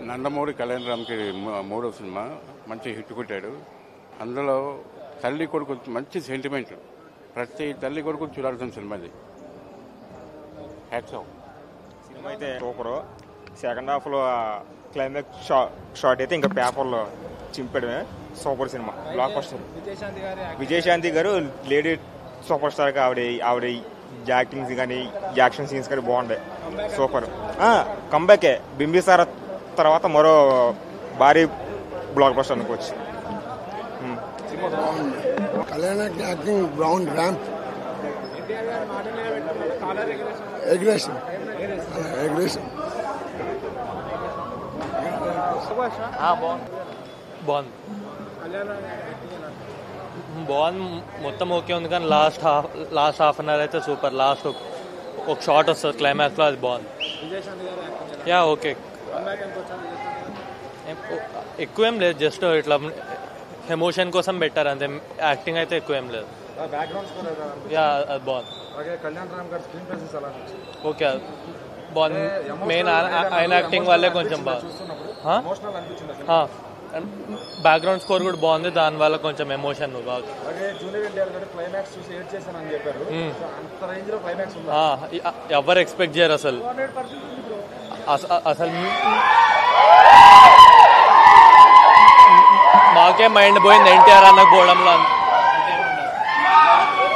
నందమూరి కళ్యాణ్ రామ్కి మూడో సినిమా మంచి హిట్ కొట్టాడు. అందులో తల్లి కొడుకు మంచి సెంటిమెంట్, ప్రతి తల్లి కొడుకు చూడాల్సిన సినిమా ఇది. Hats off. సినిమా అయితే సూపరు. సెకండ్ హాఫ్లో క్లైమాక్స్ షార్ట్ అయితే ఇంకా పేపర్లో చింపడమే. Super cinema, blockbuster. Vijayashanti garu lady super స్టార్గా ఆవిడ యాక్టింగ్స్ కానీ యాక్షన్ సీన్స్ కానీ బాగుంటాయి. సూపర్ కంబ్యాకే. బింబిసార తర్వాత మరో భారీ బ్లాక్ బస్టర్ అనుకోవచ్చు. కళ్యాణ్ యాక్టింగ్ బాగుంది. ర్యాంప్ ఎగ్రేషన్ బాగుంది. మొత్తం ఓకే ఉంది, కానీ లాస్ట్ హాఫ్ అన్ అవర్ అయితే సూపర్. లాస్ట్ ఒక షార్ట్ వస్తుంది క్లైమాక్స్లో, అది బాగుంది. Yeah okay. ఎక్కువ ఏం లేదు, జస్ట్ ఇట్లా ఎమోషన్ కోసం పెట్టారు అంతే. యాక్టింగ్ అయితే ఎక్కువ ఏం లేదు. యా అది బాగుంది. ఓకే బాగుంది. మెయిన్ ఆయన యాక్టింగ్ వల్లే కొంచెం బాగుంది. బ్యాక్గ్రౌండ్ స్కోర్ కూడా బాగుంది, దానివల్ల కొంచెం ఎమోషన్ బాగుంది. ఎవరు ఎక్స్పెక్ట్ చేయరు అసలు. మాకే మైండ్ పోయింది ఎన్టీఆర్ అన్న పోవడంలో.